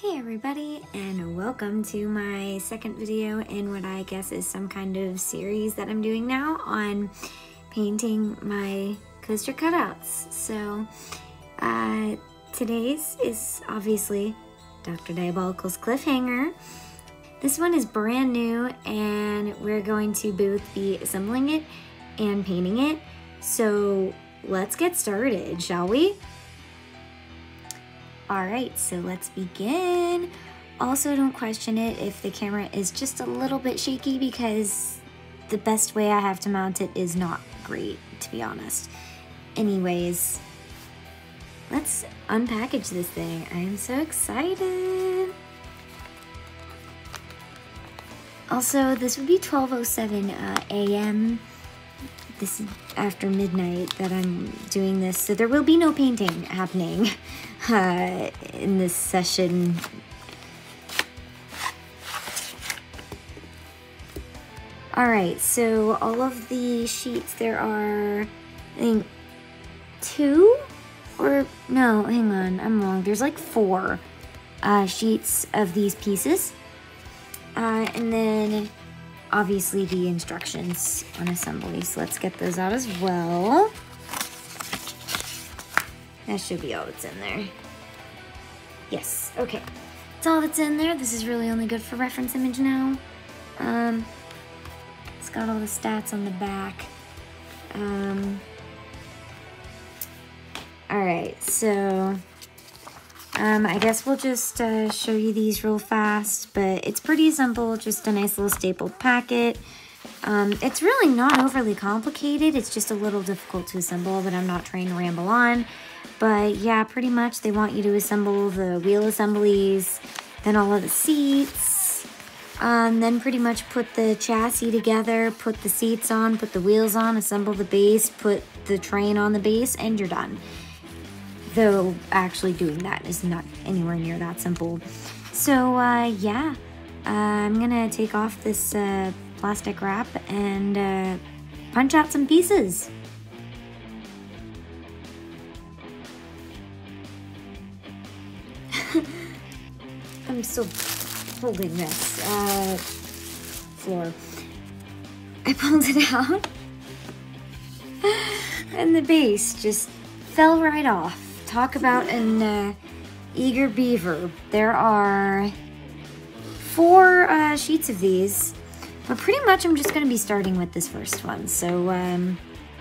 Hey everybody, and welcome to my second video in what I guess is some kind of series that I'm doing now on painting my coaster cutouts. So today's is obviously Dr. Diabolical's Cliffhanger. This one is brand new and we're going to both be assembling it and painting it. So let's get started, shall we? Alright, so let's begin. Also, don't question it if the camera is just a little bit shaky because the best way I have to mount it is not great, to be honest. Anyways, let's unpackage this thing. I am so excited. Also, this would be 12:07 a.m. This is after midnight that I'm doing this, so there will be no painting happening in this session. Alright, so all of the sheets, there are, I think, 2? Or, no, hang on, I'm wrong. There's like 4 sheets of these pieces. And then obviously the instructions on assembly, so let's get those out as well. That should be all that's in there. Yes, okay. That's all that's in there. This is really only good for reference image now. It's got all the stats on the back. Alright, so I guess we'll just show you these real fast, but it's pretty simple, just a nice little stapled packet. It's really not overly complicated, it's just a little difficult to assemble, but I'm not trying to ramble on. But yeah, pretty much they want you to assemble the wheel assemblies, then all of the seats, then pretty much put the chassis together, put the seats on, put the wheels on, assemble the base, put the train on the base, and you're done. Though actually doing that is not anywhere near that simple. So yeah, I'm gonna take off this plastic wrap and punch out some pieces. I'm still holding this floor. I pulled it out and the base just fell right off. Talk about an eager beaver. There are 4 sheets of these, but pretty much I'm just gonna be starting with this first one. So,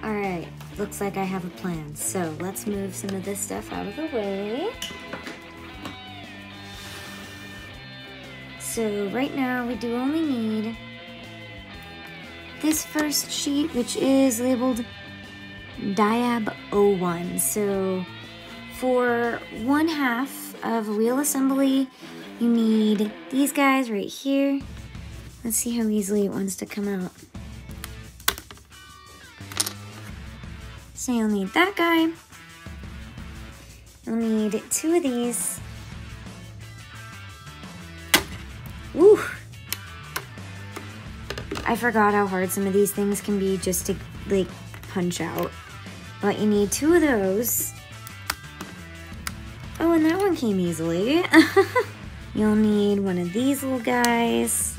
all right, looks like I have a plan. So let's move some of this stuff out of the way. So right now we do only need this first sheet, which is labeled Diab 01. So for 1/2 of wheel assembly, you need these guys right here. Let's see how easily it wants to come out. So you'll need that guy. You'll need 2 of these. Woo! I forgot how hard some of these things can be just to like punch out. But you need 2 of those. Oh, and that one came easily. You'll need 1 of these little guys.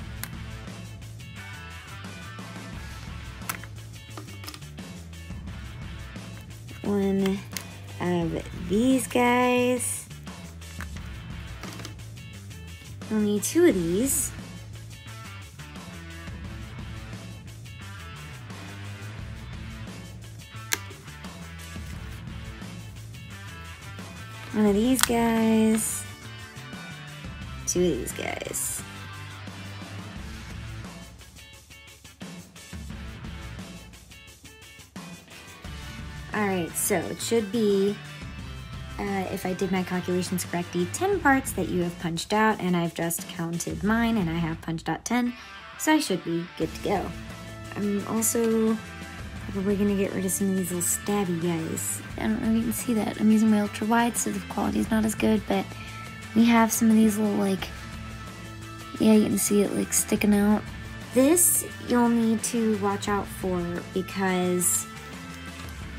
One of these guys. You'll need 2 of these. One of these guys, 2 of these guys. Alright, so it should be, if I did my calculations correctly, 10 parts that you have punched out, and I've just counted mine, and I have punched out 10, so I should be good to go. I'm also probably gonna get rid of some of these little stabby guys. I don't know if you can see that. I'm using my ultra wide, so the quality's not as good, but we have some of these little, like, yeah, you can see it like sticking out. This you'll need to watch out for because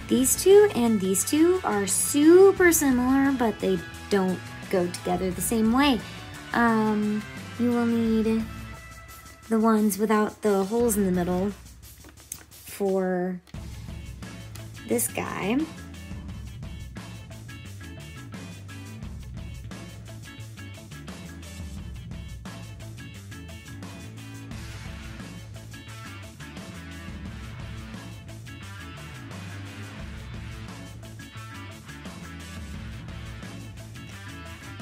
these two and these two are super similar, but they don't go together the same way. you will need the ones without the holes in the middle for this guy.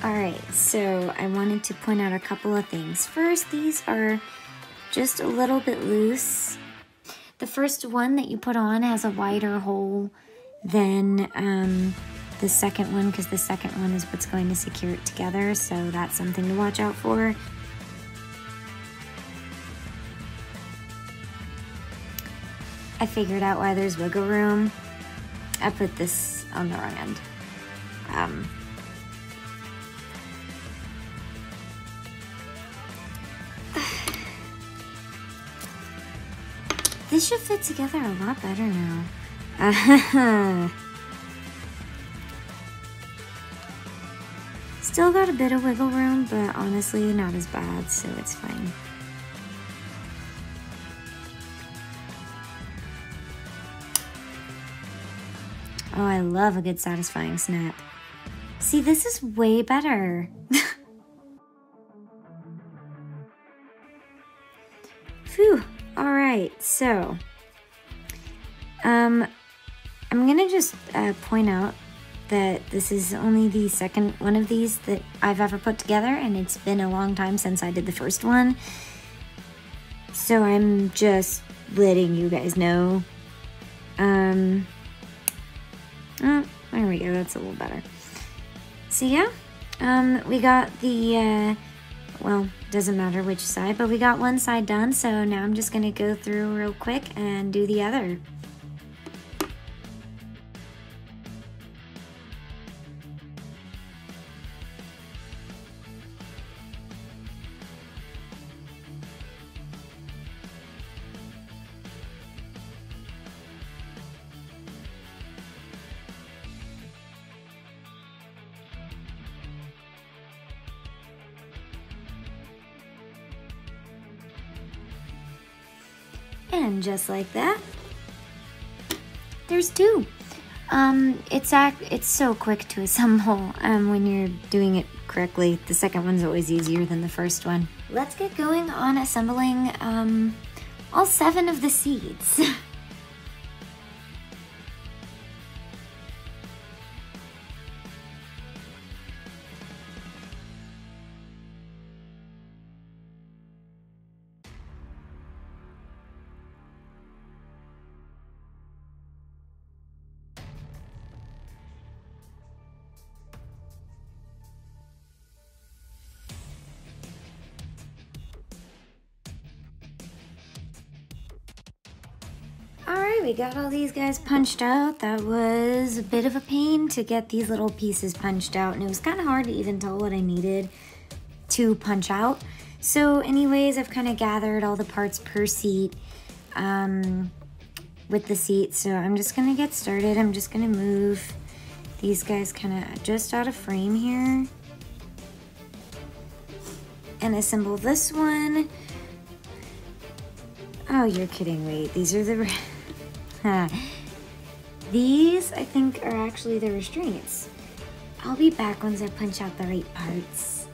Alright, so I wanted to point out a couple of things. First, these are just a little bit loose. The first one that you put on has a wider hole than the second one, because the second one is what's going to secure it together, so that's something to watch out for. I figured out why there's wiggle room. I put this on the wrong end. This should fit together a lot better now. Still got a bit of wiggle room, but honestly not as bad, so it's fine. Oh, I love a good satisfying snap. See, this is way better. Phew. Alright, so I'm gonna just point out that this is only the second one of these that I've ever put together, and it's been a long time since I did the first one. So I'm just letting you guys know. Oh, there we go, that's a little better. So yeah, we got the, well, doesn't matter which side, but we got one side done, so now I'm just gonna go through real quick and do the other. And just like that, there's two. It's so quick to assemble when you're doing it correctly. The second one's always easier than the first one. Let's get going on assembling all 7 of the seats. Alright, we got all these guys punched out. That was a bit of a pain to get these little pieces punched out, and it was kind of hard to even tell what I needed to punch out. So anyways, I've kind of gathered all the parts per seat with the seat, so I'm just going to get started. I'm just going to move these guys kind of just out of frame here and assemble this one. Oh, you're kidding. Wait, these are the... These, I think, are actually the restraints. I'll be back once I punch out the right parts.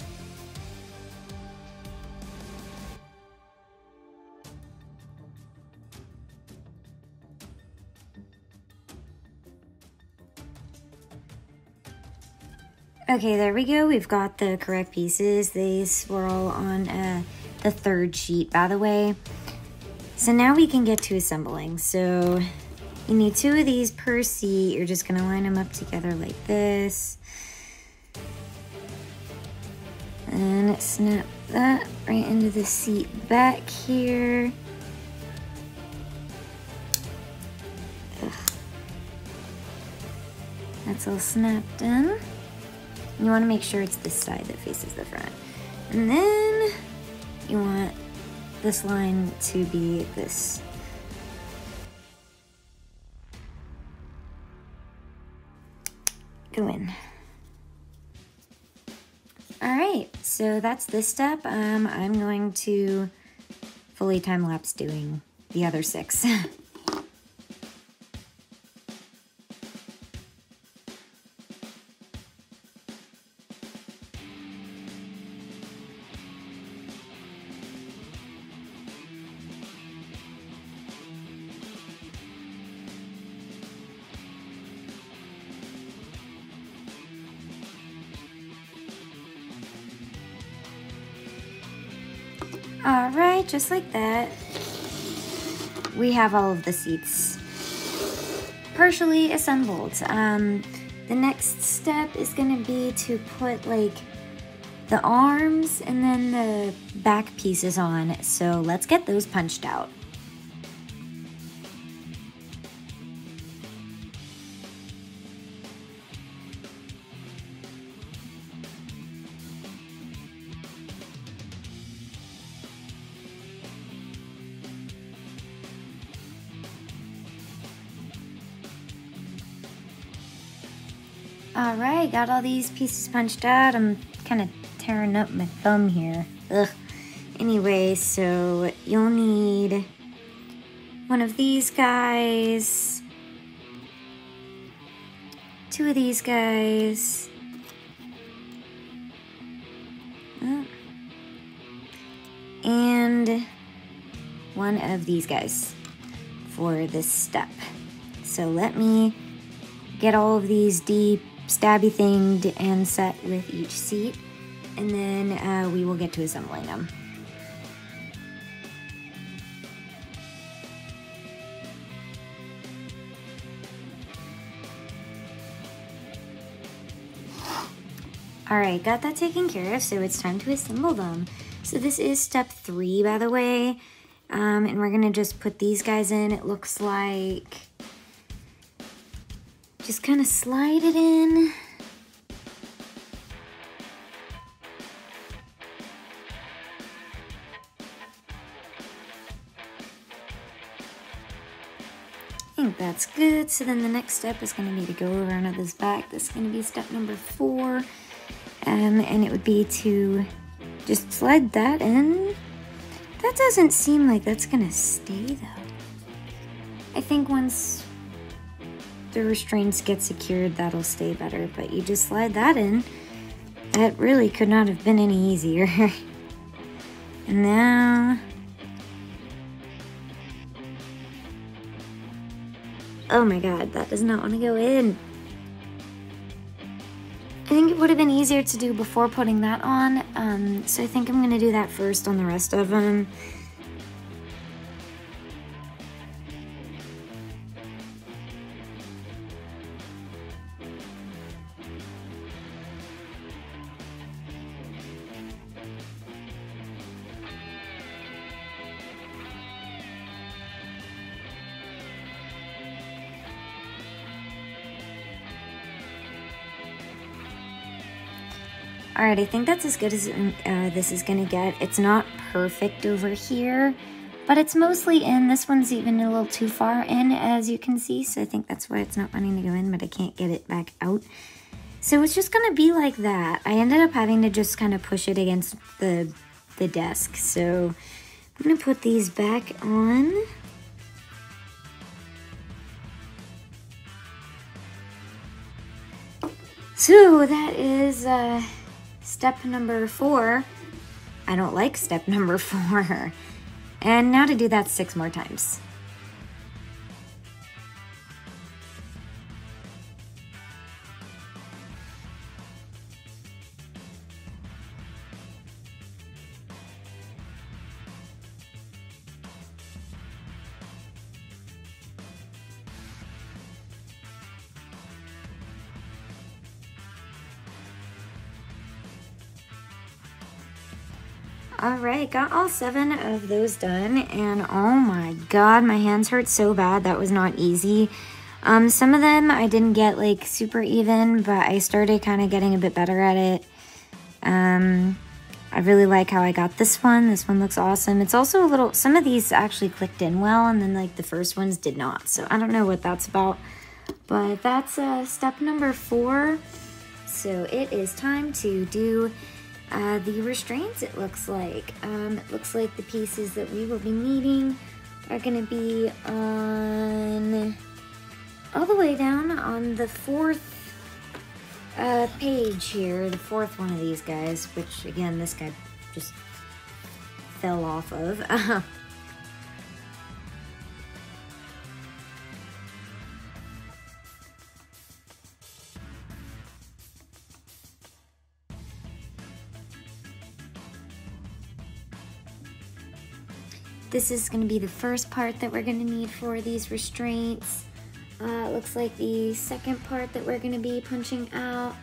Okay, there we go. We've got the correct pieces. These were all on the 3rd sheet, by the way. So now we can get to assembling. So you need 2 of these per seat. You're just gonna line them up together like this. And snap that right into the seat back here. Ugh. That's all snapped in. You wanna make sure it's this side that faces the front. And then you want this line to be this. Go in. All right, so that's this step. I'm going to fully time-lapse doing the other 6. All right, just like that, we have all of the seats partially assembled. The next step is gonna be to put like the arms and then the back pieces on. So let's get those punched out. All right, got all these pieces punched out. I'm kind of tearing up my thumb here. Ugh. Anyway, so you'll need one of these guys, 2 of these guys, and 1 of these guys for this step. So let me get all of these deep stabby thinged and set with each seat, and then we will get to assembling them. All right, got that taken care of, so it's time to assemble them. So this is step 3, by the way, and we're gonna just put these guys in. It looks like just kind of slide it in. I think that's good. So then the next step is going to be to go around at this back. This is going to be step number 4. And it would be to just slide that in. That doesn't seem like that's going to stay though. I think once the restraints get secured, that'll stay better, but you just slide that in. That really could not have been any easier. And now, oh my god, that does not want to go in. I think it would have been easier to do before putting that on, so I think I'm going to do that first on the rest of them. Alright, I think that's as good as this is gonna get. It's not perfect over here, but it's mostly in. This one's even a little too far in, as you can see, so I think that's why it's not wanting to go in, but I can't get it back out. So it's just gonna be like that. I ended up having to just kind of push it against the desk, so I'm gonna put these back on. So that is step number 4. I don't like step number 4. And now to do that 6 more times. Alright, got all 7 of those done, and oh my god, my hands hurt so bad. That was not easy. Some of them I didn't get like super even, but I started kind of getting a bit better at it. I really like how I got this one. This one looks awesome. It's also a little, some of these actually clicked in well, and then like the first ones did not. So I don't know what that's about, but that's step number 4. So it is time to do the restraints, it looks like. It looks like the pieces that we will be needing are gonna be on all the way down on the fourth page here, the fourth one of these guys, which again, this guy just fell off of. This is going to be the first part that we're going to need for these restraints. It looks like the second part that we're going to be punching out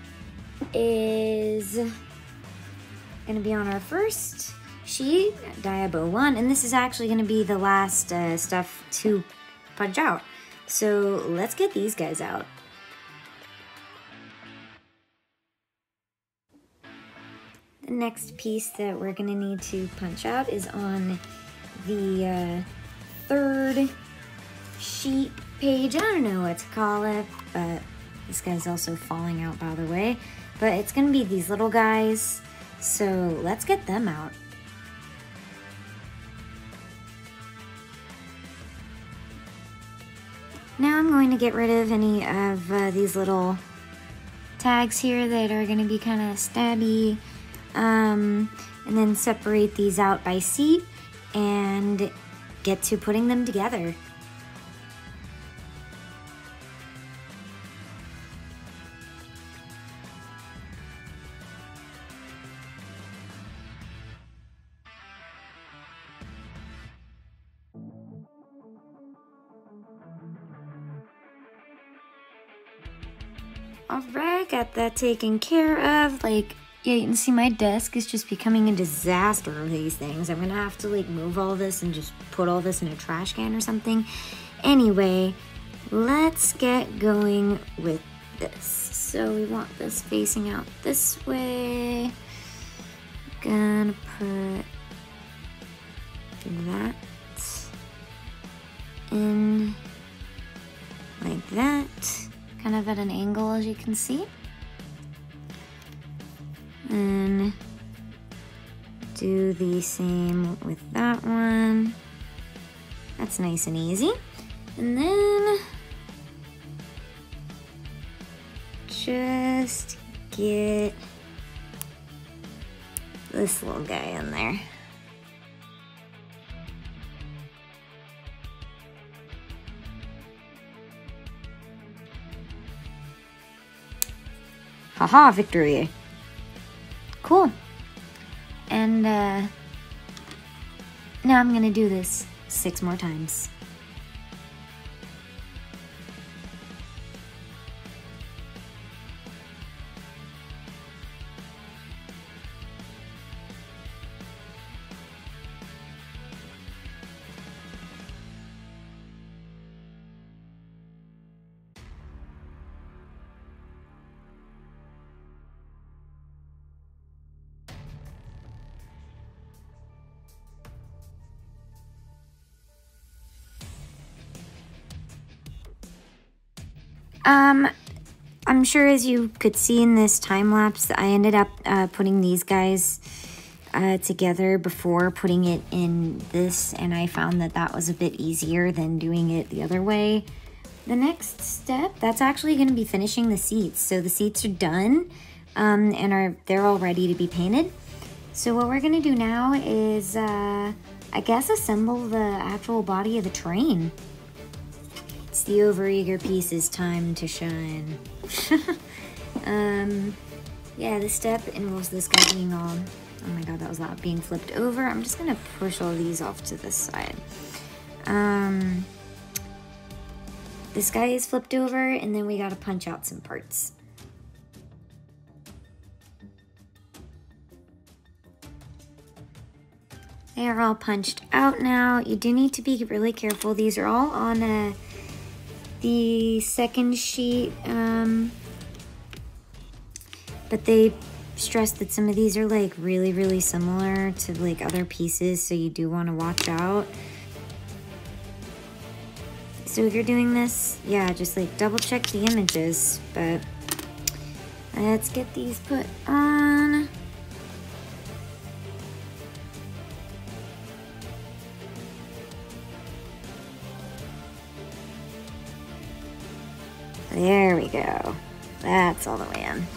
is going to be on our first sheet, Diabolical 1, and this is actually going to be the last stuff to punch out. So let's get these guys out. The next piece that we're going to need to punch out is on the third sheet page. I don't know what to call it, but this guy's also falling out, by the way. But it's gonna be these little guys, so let's get them out. Now I'm going to get rid of any of these little tags here that are gonna be kind of stabby, and then separate these out by seat and get to putting them together. Alright, got that taken care of. Like, yeah, you can see my desk is just becoming a disaster of these things. I'm gonna have to like move all this and just put all this in a trash can or something. Anyway, let's get going with this. So we want this facing out this way. Gonna put that in like that, kind of at an angle, as you can see. And do the same with that one. That's nice and easy. And then just get this little guy in there. Haha, victory. Cool. And now I'm gonna do this 6 more times. I'm sure, as you could see in this time lapse, I ended up putting these guys together before putting it in this, and I found that that was a bit easier than doing it the other way. The next step, that's actually going to be finishing the seats. So the seats are done, and they're all ready to be painted. So what we're going to do now is, I guess, assemble the actual body of the train. It's the overeager piece's time to shine. Yeah, this step involves this guy being on. Oh my god, that was loud. Being flipped over. I'm just gonna push all these off to the side. This guy is flipped over, and then we gotta punch out some parts. They are all punched out now. You do need to be really careful. These are all on the second sheet, but they stress that some of these are like really similar to like other pieces, so you do want to watch out. So if you're doing this, yeah, just like double check the images. But let's get these put on. go. That's all the way in.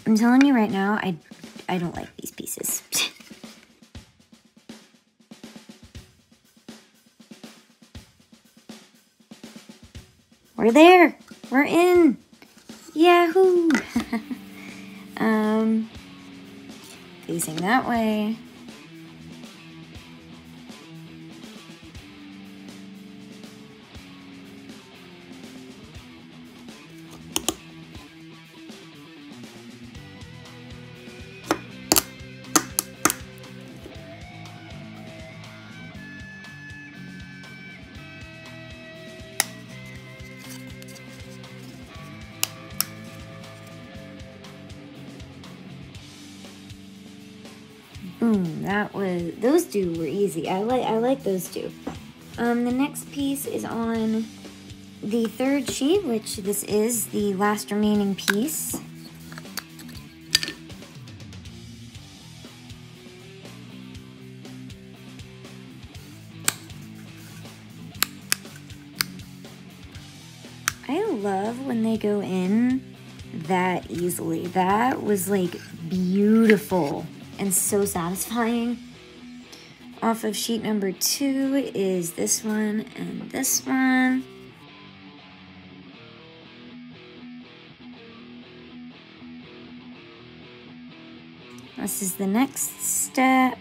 I'm telling you right now, I don't like these pieces. We're there. We're in. Yahoo! Facing that way. Boom, those two were easy. I like those two. The next piece is on the third sheet, which this is the last remaining piece. I love when they go in that easily. That was like beautiful and so satisfying. Off of sheet number 2 is this one and this one. This is the next step.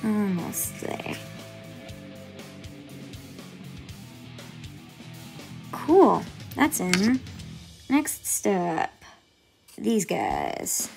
Almost there. Cool, that's in. Next step, these guys.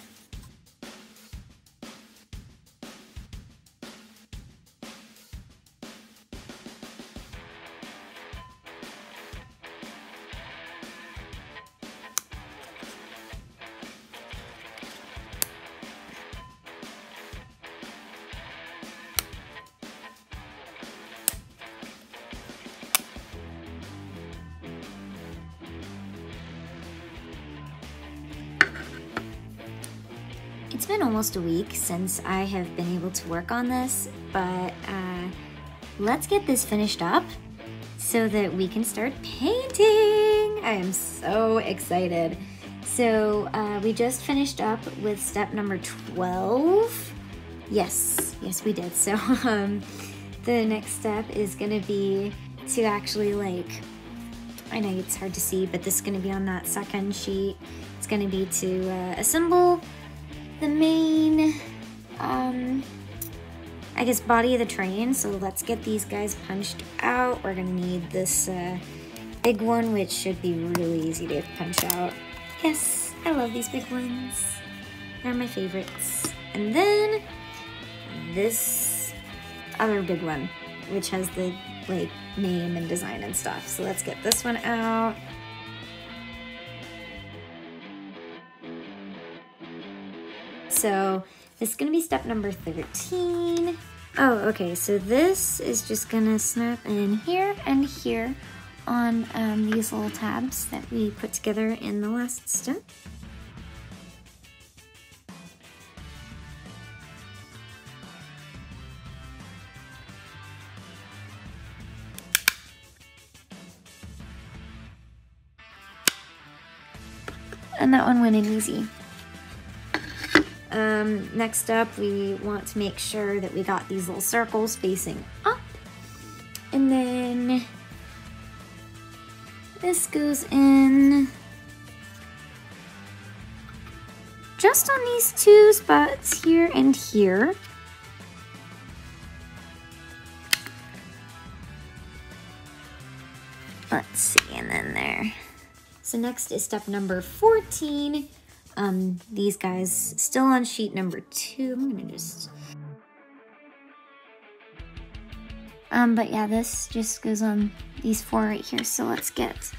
It's been almost a week since I have been able to work on this, but let's get this finished up so that we can start painting. I am so excited. So we just finished up with step number 12. Yes, we did. So the next step is gonna be to actually, like, I know it's hard to see, but this is gonna be on that second sheet. It's gonna be to assemble the main, I guess, body of the train. So let's get these guys punched out. We're gonna need this big one, which should be really easy to punch out. Yes, I love these big ones. They're my favorites. And then this other big one, which has the, like, name and design and stuff. So let's get this one out. So this is gonna be step number 13. Oh, okay, so this is just gonna snap in here and here on these little tabs that we put together in the last step. And that one went in easy. Next up, we want to make sure that we got these little circles facing up. And then this goes in just on these two spots here and here. Let's see, and then there. So next is step number 14. These guys still on sheet number 2. I'm gonna just, but yeah, this just goes on these 4 right here. So let's get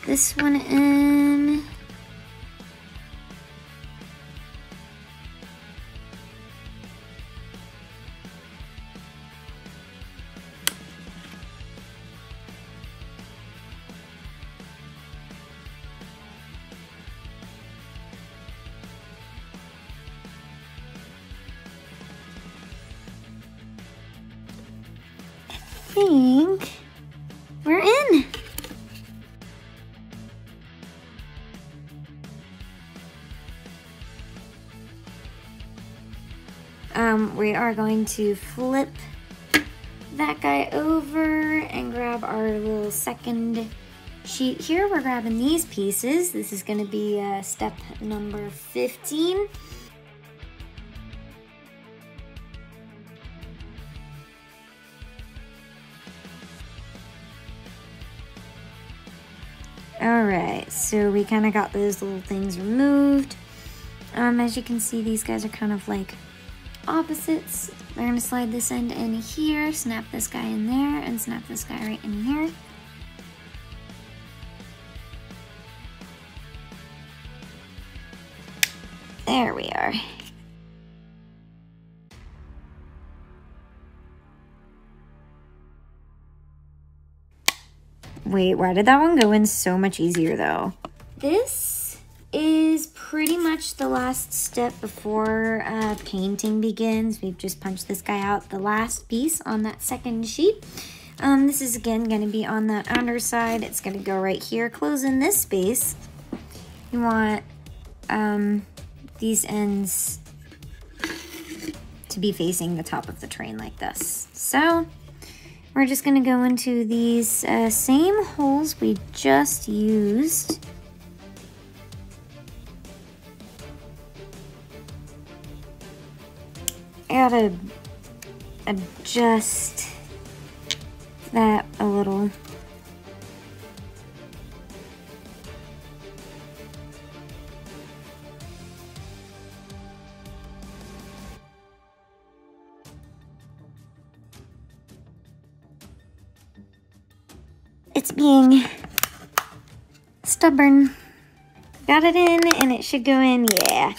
this one in. think we're in. We are going to flip that guy over and grab our little second sheet here. We're grabbing these pieces. This is going to be step number 15. Alright, so we kind of got those little things removed. As you can see, these guys are kind of like opposites. We're going to slide this end in here, snap this guy in there, and snap this guy right in here. There we are. Wait, why did that one go in so much easier though? This is pretty much the last step before painting begins. We've just punched this guy out, the last piece on that second sheet. This is again going to be on the underside. It's going to go right here, closing this space. You want these ends to be facing the top of the train like this. So we're just going to go into these same holes we just used. I gotta adjust that a little. It's being stubborn. Got it in and it should go in, yeah.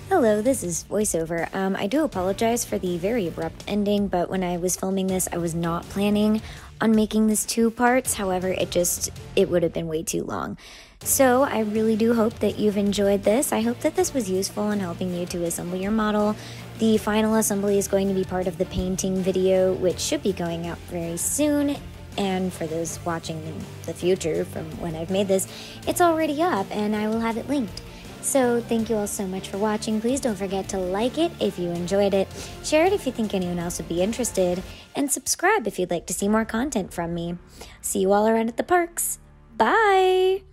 Hello, this is VoiceOver. I do apologize for the very abrupt ending, but when I was filming this, I was not planning on making this 2 parts. However, it would have been way too long. So I really do hope that you've enjoyed this. I hope that this was useful in helping you to assemble your model. The final assembly is going to be part of the painting video, which should be going out very soon. And for those watching in the future from when I've made this, it's already up and I will have it linked. So thank you all so much for watching. Please don't forget to like it if you enjoyed it, share it if you think anyone else would be interested, and subscribe if you'd like to see more content from me. See you all around at the parks. Bye!